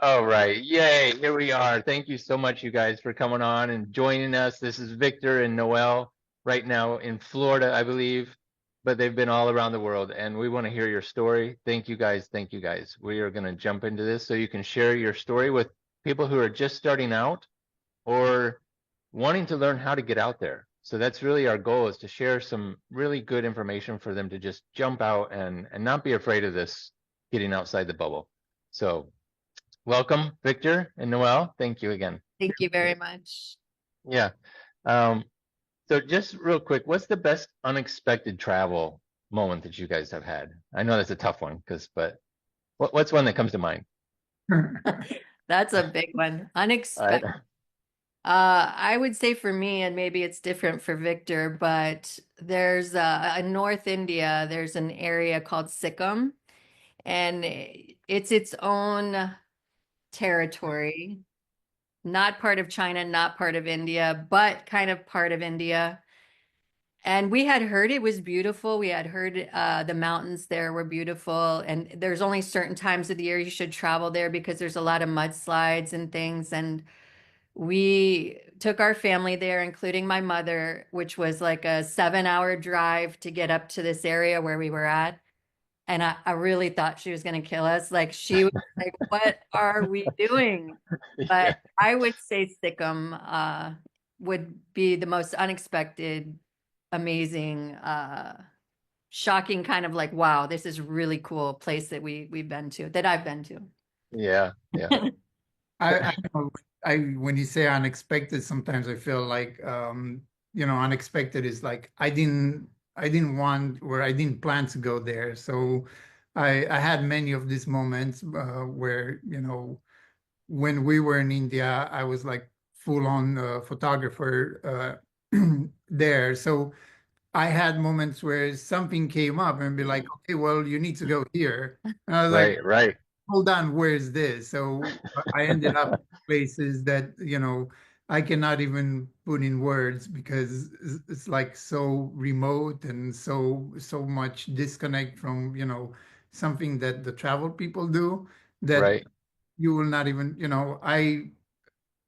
All right. Yay. Here we are. Thank you so much, you guys, for coming on and joining us. This is Victor and Noel right now in Florida, I believe, but they've been all around the world and we want to hear your story. Thank you guys. Thank you guys. We are going to jump into this so you can share your story with people who are just starting out or wanting to learn how to get out there. So that's really our goal, is to share some really good information for them to just jump out and not be afraid of this getting outside the bubble. So welcome, Victor and Noel. Thank you again. Thank you very much. Yeah. Um, so just real quick, what's the best unexpected travel moment that you guys have had? I know that's a tough one, but what's one that comes to mind? That's a big one. I, Unexpected. I would say for me, and maybe it's different for Victor, but there's in North India, there's an area called Sikkim, and it's its own territory, not part of China, not part of India, but kind of part of India. And we had heard it was beautiful. We had heard the mountains there were beautiful. And there's only certain times of the year you should travel there because there's a lot of mudslides and things. And we took our family there, including my mother, which was like a 7 hour drive to get up to this area where we were at. And I really thought she was going to kill us. Like she was like, what are we doing? yeah, But I would say Sikkim would be the most unexpected, amazing, shocking kind of like, wow, this is really cool place that we've been to, that I've been to. yeah, yeah. I know when you say unexpected, sometimes I feel like unexpected is like I didn't want or I didn't plan to go there. So I had many of these moments where, when we were in India, I was like full on photographer there. So I had moments where something came up and be like, okay, well, you need to go here. And I was like, Right, right, hold on, where's this? So I ended up places that, I cannot even put in words because it's like so remote and so much disconnect from, something that the travel people do that right. you will not even,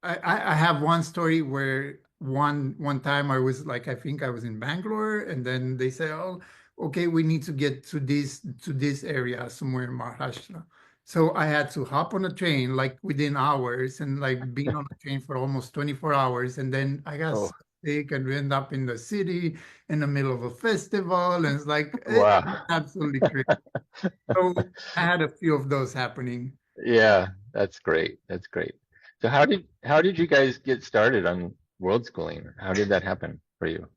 I have one story where one time I was like, I think I was in Bangalore, and then they say, "Oh, okay, we need to get to this area somewhere in Maharashtra." So I had to hop on a train like within hours, and like being on a train for almost 24 hours, and then I got Oh, sick and we end up in the city in the middle of a festival, and it's like wow. absolutely crazy. So I had a few of those happening. Yeah, that's great. That's great. So how did you guys get started on world schooling? How did that happen for you?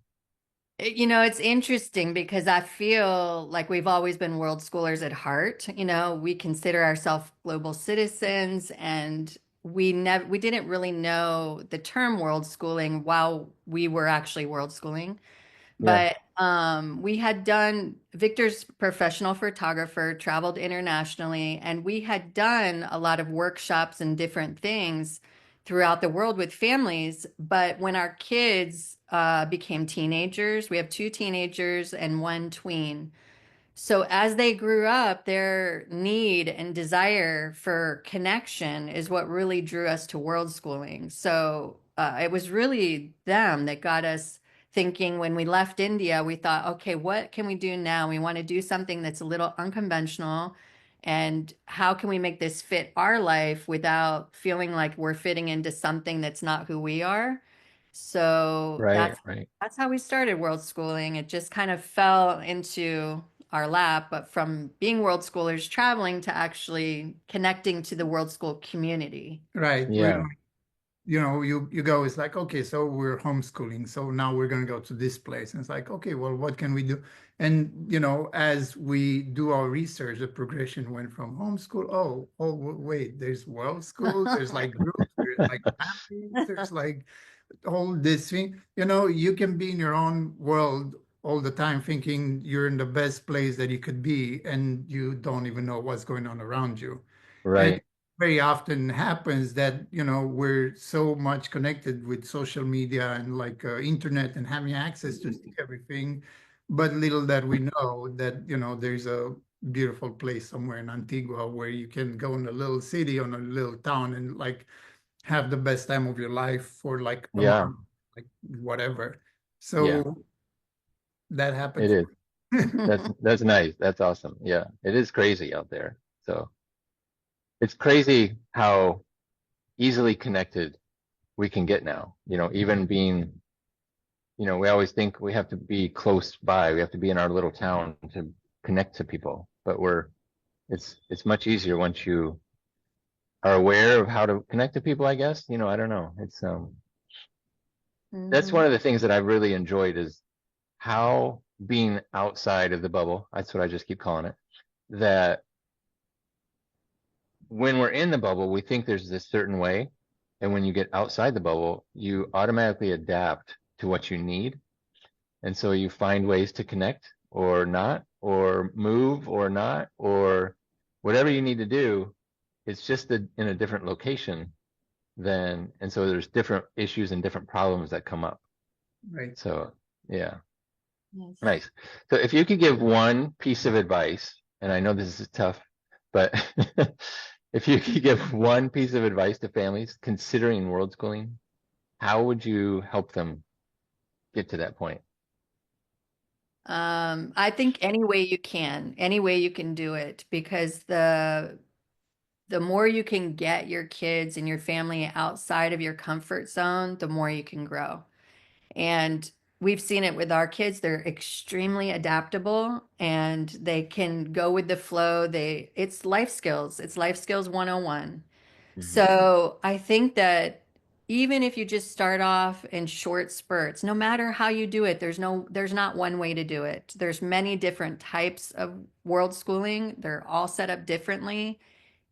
It's interesting because I feel like we've always been world schoolers at heart. We consider ourselves global citizens, and we didn't really know the term world schooling while we were actually world schooling. Yeah, But we had done Victor's professional photographer, traveled internationally, and we had done a lot of workshops and different things throughout the world with families. But when our kids became teenagers, we have two teenagers and one tween. So as they grew up, their need and desire for connection is what really drew us to world schooling. So it was really them that got us thinking. When we left India, we thought, okay, what can we do now? We want to do something that's a little unconventional. And how can we make this fit our life without feeling like we're fitting into something that's not who we are? So right, that's right. that's how we started world schooling. It just kind of fell into our lap, but from being world schoolers traveling to actually connecting to the world school community. Right. Yeah, You go, it's like, okay, so we're homeschooling, so now we're going to go to this place, and it's like, okay, well, what can we do? And as we do our research, the progression went from homeschool, wait, there's world school, there's like groups, there's like families, there's like all this thing. You can be in your own world all the time thinking you're in the best place that you could be, and you don't even know what's going on around you. And right. very often happens that, we're so much connected with social media and like internet and having access to see everything, but little that we know that, there's a beautiful place somewhere in Antigua where you can go in a little city or a little town and like have the best time of your life for like a Yeah, month, like whatever. yeah, So that happened it is. for me. That's nice. That's awesome. Yeah, it is crazy out there. So it's crazy how easily connected we can get now. Even being, we always think we have to be close by. We have to be in our little town to connect to people. But it's much easier once you are aware of how to connect to people, I guess. I don't know. That's Mhm. one of the things that I've really enjoyed is how being outside of the bubble, that's what I just keep calling it, that when we're in the bubble, we think there's this certain way. And when you get outside the bubble, you automatically adapt to what you need. And so you find ways to connect or not, or move or not, or whatever you need to do. It's just in a different location and so there's different issues and different problems that come up. Right. So yeah, Yes. nice. So if you could give one piece of advice, and I know this is tough, but if you could give one piece of advice to families considering world schooling, how would you help them get to that point? I think any way you can do it, because the more you can get your kids and your family outside of your comfort zone, the more you can grow. And we've seen it with our kids. They're extremely adaptable and they can go with the flow. It's life skills. It's life skills 101. Mhm. So I think that even if you just start off in short spurts, no matter how you do it, there's not one way to do it. There's many different types of world schooling. They're all set up differently.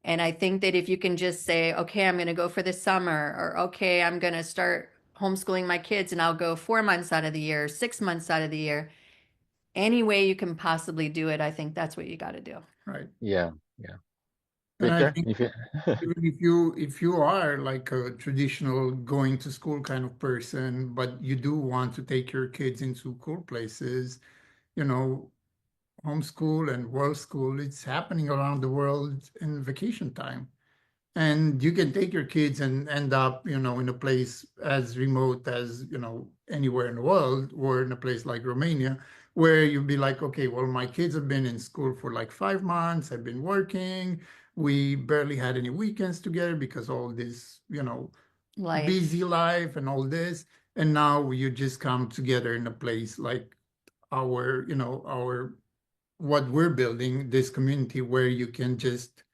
And I think that if you can just say, okay, I'm going to go for the summer, or okay, I'm going to start homeschooling my kids and I'll go 4 months out of the year, 6 months out of the year, any way you can possibly do it, I think that's what you got to do. Right. Yeah, yeah. And I Victor, think you feel even if you are like a traditional going to school kind of person, but you do want to take your kids into cool places, you know, homeschool and world school, it's happening around the world in vacation time. And you can take your kids and end up, in a place as remote as, anywhere in the world, or in a place like Romania, where you'd be like, okay, well, my kids have been in school for like 5 months. I've been working. We barely had any weekends together because all this, busy Life. life and all this. And now you just come together in a place like our what we're building, this community where you can just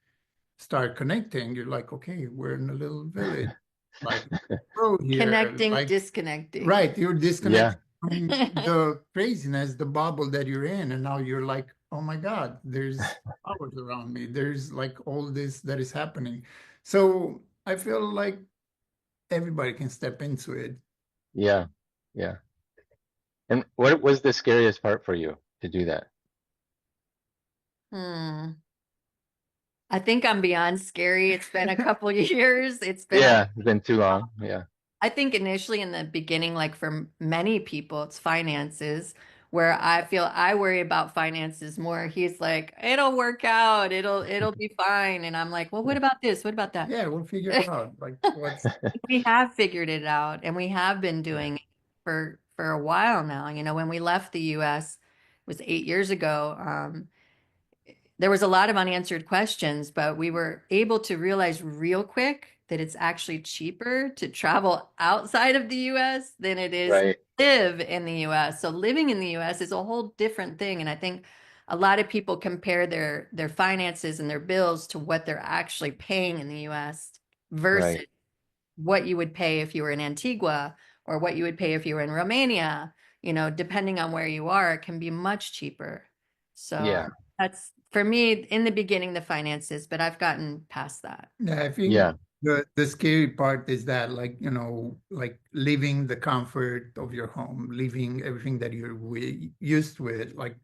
start connecting. You're like, okay, we're in a little village, like road here, Connecting, like disconnecting. right, you're yeah, disconnected from the craziness, the bubble that you're in, and now you're like, oh my God, there's powers around me. There's like all this that is happening. So I feel like everybody can step into it. yeah, yeah. And what was the scariest part for you to do that? Hmm. I think I'm beyond scary. It's been a couple years. Yeah, it's been too long. Yeah, I think initially in the beginning, like for many people, it's finances, where I feel I worry about finances more. He's like, it'll work out, it'll be fine. And I'm like, well, what about this? What about that? Yeah, we'll figure it out. Like what's We have figured it out and we have been doing it for a while now. When we left the US, it was 8 years ago. There was a lot of unanswered questions, but we were able to realize real quick that it's actually cheaper to travel outside of the US than it is right. live in the US. So living in the US is a whole different thing. And I think a lot of people compare their finances and their bills to what they're actually paying in the US versus Right. what you would pay if you were in Antigua or what you would pay if you were in Romania. Depending on where you are, it can be much cheaper. So Yeah. that's for me in the beginning, the finances, but I've gotten past that. Yeah, I think Yeah. the scary part is that like, like leaving the comfort of your home, leaving everything that you're used with, like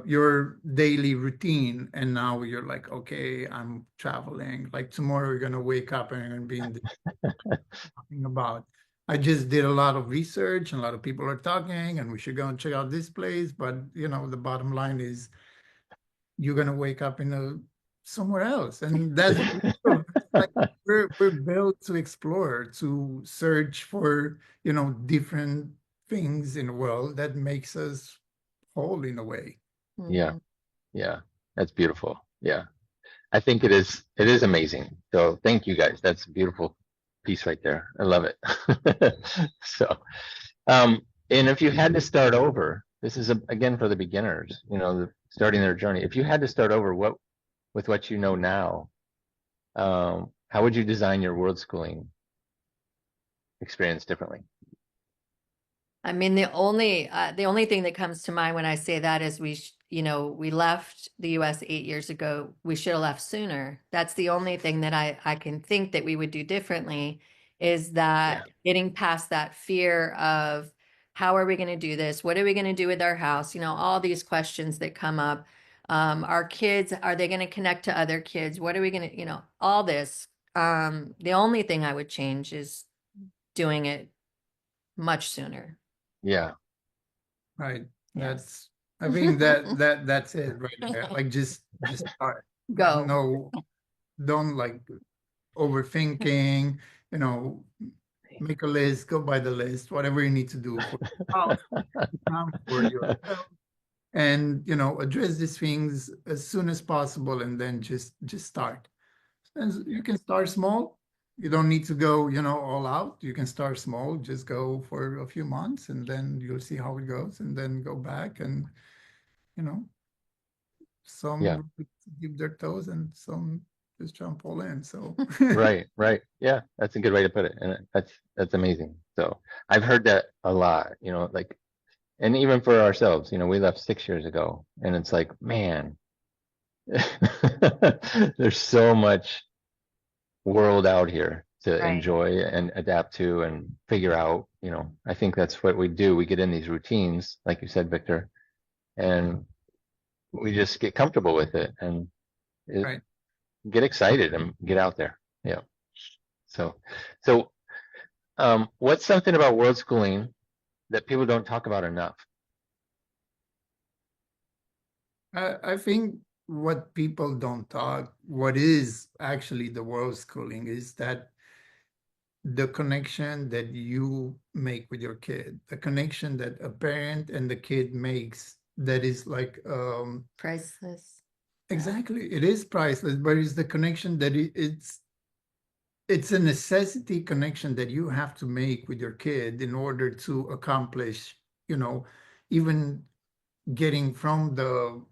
your daily routine. And now you're like, okay, I'm traveling. Like tomorrow you're gonna wake up and you're gonna be in the talking about. I just did a lot of research and a lot of people are talking and we should go and check out this place. But the bottom line is you're gonna wake up in a somewhere else, and that's like we're built to explore, to search for, different things in the world that makes us whole in a way. Yeah, Mhm. yeah, that's beautiful. Yeah, I think it is amazing. So thank you guys. That's a beautiful piece right there. I love it. So, um, and if you had to start over, this is again for the beginners, starting their journey. If you had to start over, with what you know now, how would you design your world schooling experience differently? I mean, the only thing that comes to mind when I say that is we left the US 8 years ago. We should have left sooner. That's the only thing that I can think that we would do differently, is Yeah, that getting past that fear of how are we going to do this? What are we going to do with our house? All these questions that come up. Our kids, are they going to connect to other kids? What are we going to, all this. The only thing I would change is doing it much sooner. yeah, Right. Yes. I think that's it right there. Like just start. Go. No, don't like overthinking, you know, make a list, go by the list, whatever you need to do for your house, for yourself, and address these things as soon as possible, and then just start. And you can start small. You don't need to go, all out. You can start small, just go for a few months, and then you'll see how it goes, and then go back, and you know, yeah. some dip their toes and some just jump all in. So Right, right. Yeah, that's a good way to put it. And that's amazing. So I've heard that a lot, like, and even for ourselves, we left 6 years ago, and it's like, man, there's so much world out here to Right. enjoy and adapt to and figure out. I think that's what we do. We get in these routines, like you said, Victor, and we just get comfortable with it and it, right. get excited and get out there. Yeah. So, so what's something about world schooling that people don't talk about enough? I think what people don't talk, what is actually the world schooling, is that the connection that you make with your kid, the connection that a parent and the kid makes, that is like Priceless. Yeah. exactly, it is priceless, but it's the connection that it's a necessity connection that you have to make with your kid in order to accomplish, you know, even getting from the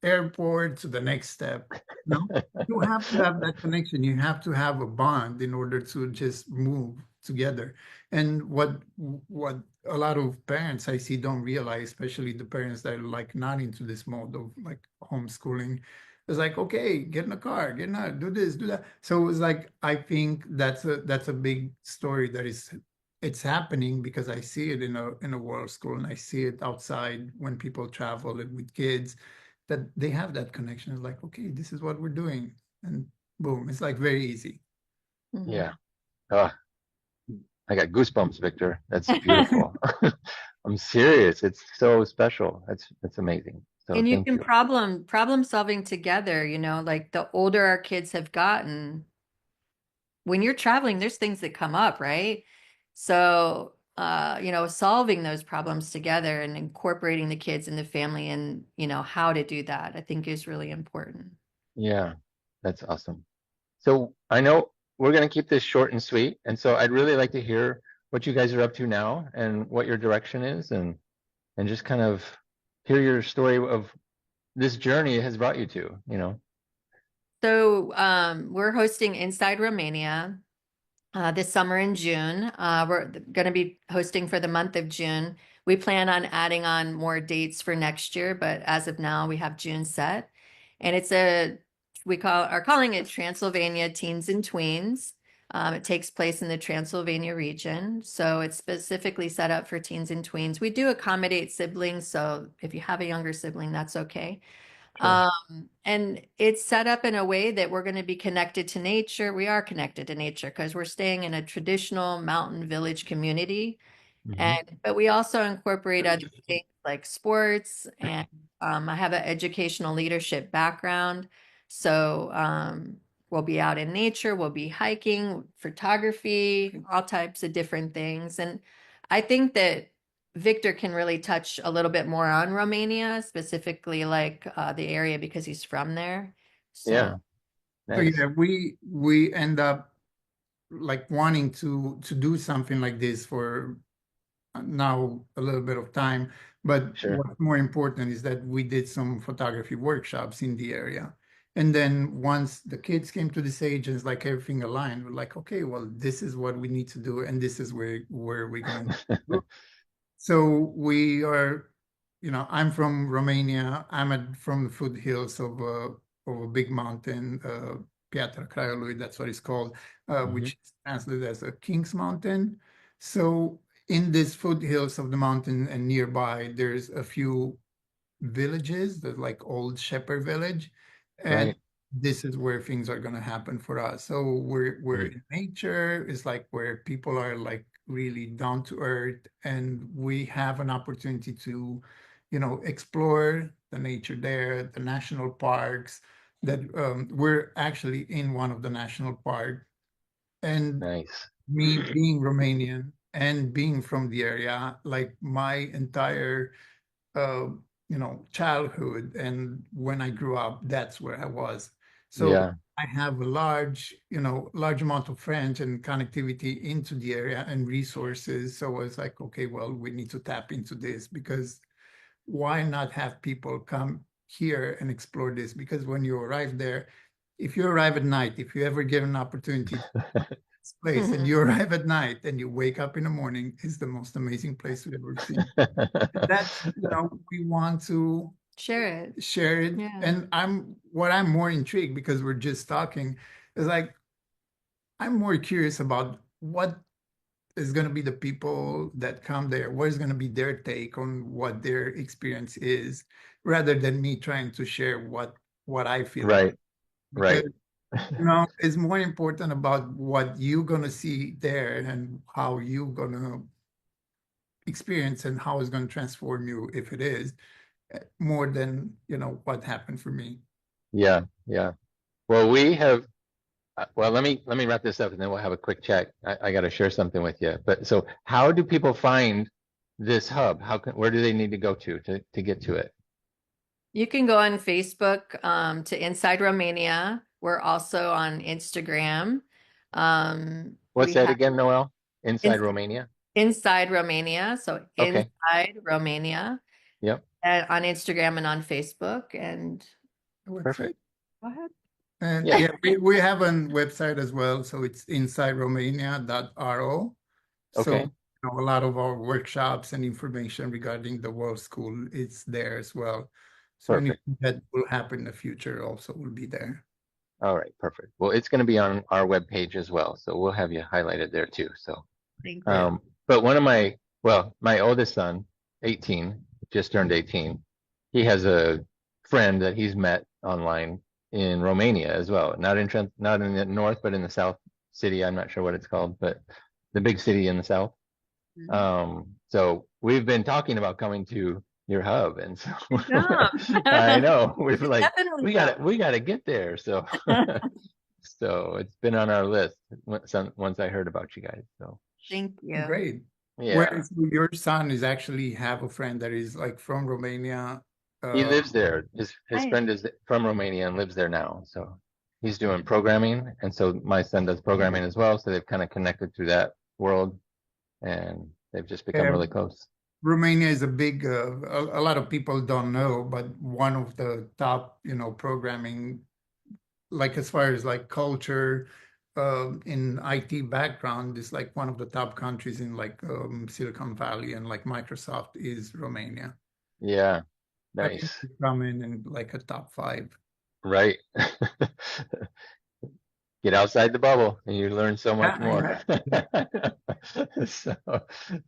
airport to the next step. No, you have to have that connection. You have to have a bond in order to just move together. And what a lot of parents I see don't realize, especially the parents that are like not into this mode of like homeschooling, is like, okay, get in a car, get in a, do this, do that. So it's like I think that's a big story that is it's happening because I see it in a world school, and I see it outside when people travel with kids, that they have that connection. It's like, okay, this is what we're doing. And boom, it's like very easy. Yeah. Mhm. Oh, I got goosebumps, Victor. That's beautiful. I'm serious. It's so special. That's amazing. So And you thank can you. problem solving together, like the older our kids have gotten, when you're traveling, there's things that come up, right? So, solving those problems together and incorporating the kids in the family and, how to do that, I think is really important. Yeah, that's awesome. So I know we're going to keep this short and sweet. And so I'd really like to hear what you guys are up to now and what your direction is, and just kind of hear your story of this journey has brought you to. So, we're hosting Inside Romania this summer in June. We're going to be hosting for the month of June. We plan on adding on more dates for next year, but as of now, we have June set. And we are calling it Transylvania Teens and Tweens. It takes place in the Transylvania region. So it's specifically set up for teens and tweens. We do accommodate siblings. So if you have a younger sibling, that's okay. Sure. And it's set up in a way that we're going to be connected to nature. We are connected to nature because we're staying in a traditional mountain village community. Hmm. But we also incorporate other things like sports and I have an educational leadership background. So we'll be out in nature, we'll be hiking, photography, all types of different things. And I think that Victor can really touch a little bit more on Romania, specifically like the area because he's from there. Yeah, So So nice. yeah, we end up like wanting to do something like this for now a little bit of time. But Sure. what's more important is that we did some photography workshops in the area. And then once the kids came to this age and it's like everything aligned, we're like, okay, well, this is what we need to do, and this is where we're going to go. So we are, I'm from Romania. From the foothills of a big mountain, Piatra Craiului, that's what it's called, Mhm. which is translated as a King's Mountain. So in these foothills of the mountain and nearby, there's a few villages, the like old shepherd village, and Right. this is where things are going to happen for us. So we're Mm. in nature. It's like where people are like really down to earth, and we have an opportunity to, explore the nature there, the national parks. That we're actually in one of the national park, and Nice. me being Romanian and being from the area, like my entire uh, childhood and when I grew up, that's where I was. So Yeah. I have a large amount of friends and connectivity into the area and resources. So I was like, okay, well, we need to tap into this because why not have people come here and explore this? Because when you arrive there, if you arrive at night, if you ever get an opportunity to this place and you arrive at night and you wake up in the morning, it's the most amazing place we've ever seen. That's, we want to share it. share it. Yeah. And I'm more intrigued because we're just talking, is like, I'm more curious about what is going to be the people that come there, what is going to be their take on what their experience is, rather than me trying to share what I feel about Right. it. Because, Right. it's more important about what you're going to see there and how you're going to experience and how it's going to transform you if it is more than what happened for me. Yeah. Yeah. Well, we have. Well, let me wrap this up, and then we'll have a quick chat. I got to share something with you. But so, how do people find this hub? Where do they need to go to get to it? You can go on Facebook to Inside Romania. We're also on Instagram. What's We that have again, Noel? Inside in, Romania? Inside Romania, so Okay. Inside Romania, Yep. and on Instagram and on Facebook. And The website. Perfect. go ahead. And Yeah. yeah, we have a website as well. So it's insideromania.ro. So, Okay. a lot of our workshops and information regarding the World School is there as well. So Perfect. anything that will happen in the future also will be there. All right. Perfect. Well, it's going to be on our webpage as well, so we'll have you highlighted there too. So, Thank you. but my oldest son, 18, just turned 18. He has a friend that he's met online in Romania as well. Not in the north, but in the south city. I'm not sure what it's called, but the big city in the south. Mhm. So we've been talking about coming to your hub, and so I Come. know we've like Definitely we gotta get there. So come. so it's been on our list once I heard about you guys. So Thank you. Great. yeah, Whereas your son is actually have a friend that is like from Romania. he Uh, lives there. His Hi. friend is from Romania and lives there now. So he's doing programming, and so my son does programming as well. So they've kind of connected through that world, and they've just become really close. Romania is a big, a lot of people don't know, but one of the top, programming, like as far as like culture, in IT background, is like one of the top countries in like Silicon Valley, and like Microsoft is Romania. Yeah, I think nice. we come in like a top five. Right. Get outside the bubble and you learn so much Yeah, more. yeah.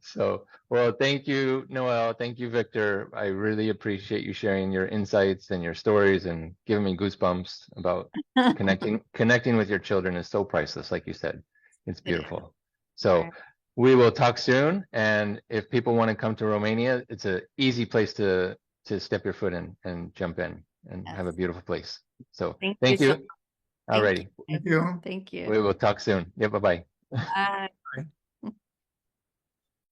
So, well, thank you, Noel. Thank you, Victor. I really appreciate you sharing your insights and your stories and giving me goosebumps about connecting with your children is so priceless, like you said. It's It is. beautiful. All So right. we will talk soon. And if people want to come to Romania, it's an easy place to to step your foot in and jump in and have a Yes. beautiful place. So Thank thank you so you. Alrighty. Thank you. Thank you. We will talk soon. Yeah, bye-bye. Bye.